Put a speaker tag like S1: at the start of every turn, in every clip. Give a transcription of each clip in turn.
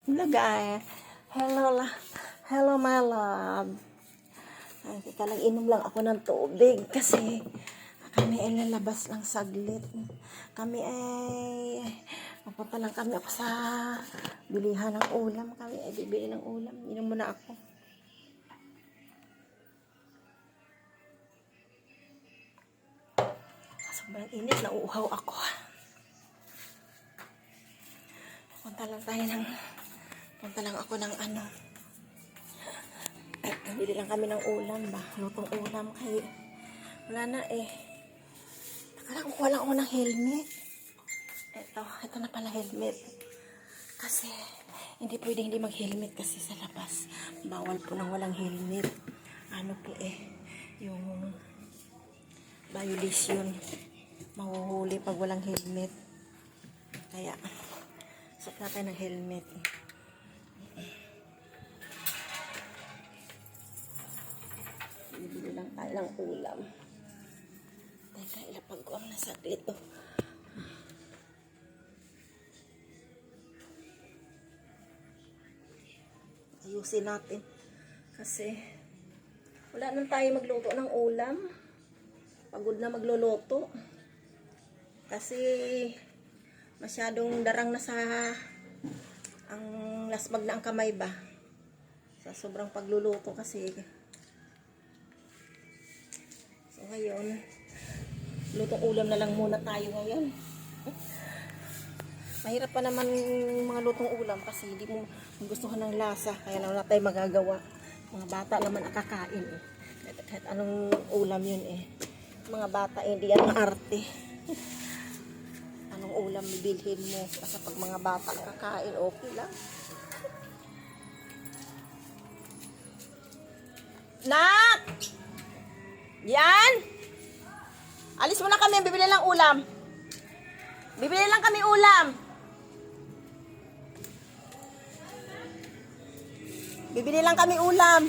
S1: Hello guys. Hello my love. Ay, teka lang, inom lang ako ng tubig kasi kami ay lalabas lang saglit. Kami ay mapunta lang kami ako sa bilihan ng ulam. Kami ay bibili ng ulam. Inom muna ako. Sobrang init, nauuhaw ako. Punta lang ako ng ano. Bili lang kami ng ulam ba. Lutong ulam kay wala na eh. Nakalang kuha lang ako ng helmet. Ito na pala helmet. Kasi hindi pwedeng hindi mag-helmet kasi sa labas. Bawal po nang walang helmet. Ano po yung violation. Mahuhuli pag walang helmet. Kaya suot natin ng helmet. Bibili lang tayo ng ulam. Teka, ilapag ko ang nasa dito. Ayusin natin. Kasi wala nang tayo magluto ng ulam. Pagod na magluluto. Kasi masyadong darang na sa ang lasbag na ang kamay ba. Sa sobrang pagluluto kasi. So ngayon, lutong ulam na lang muna tayo ngayon. Mahirap pa naman mga lutong ulam kasi hindi mo gustuhan ng lasa. Kaya na wala tayong magagawa. Mga bata naman nakakain eh. Kahit anong ulam yun eh. Mga bata hindi yan maarte. Anong ulam bibilhin mo? Kasi pag mga bata nakakain, okay lang. Nak! Yan! Alis muna kami, bibili lang ulam. Bibili lang kami ulam. Bibili lang kami ulam.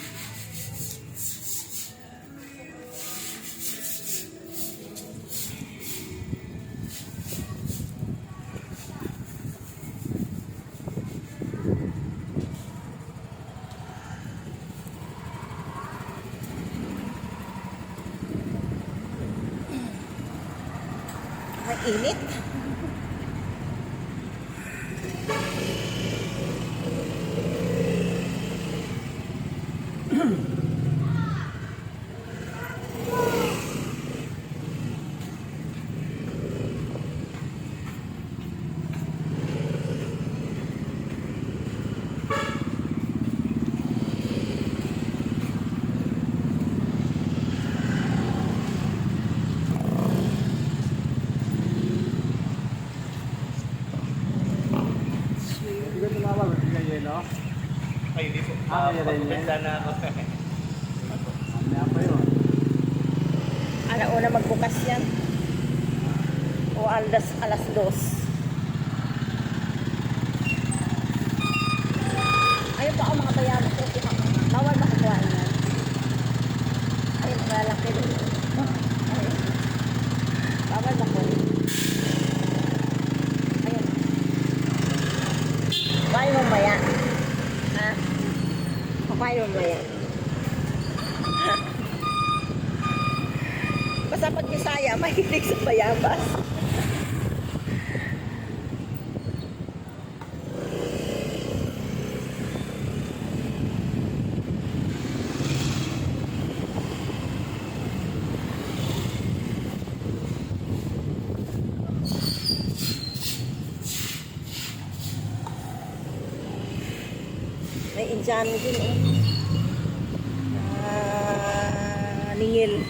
S1: Ang init.
S2: Ay, hindi po. Pagpapenta na ako.
S3: Ano pa yun?
S1: Alauna magbukas yan. O alas 2. Ayun pa ang mga bayaran ko. Bawal makukuha yan. Ayun, malalaki din. Bawal makukuha. Ayun. Bawal mamaya. Ha? Bawal mamaya. Basta pag Bisaya, mahilig sa bayabas. May Indiano din ningil.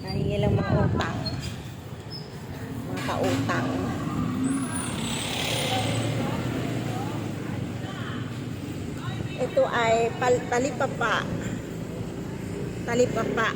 S1: Nangingil ang mga utang. Mga kautang. Ito ay talipapa. Talipapa.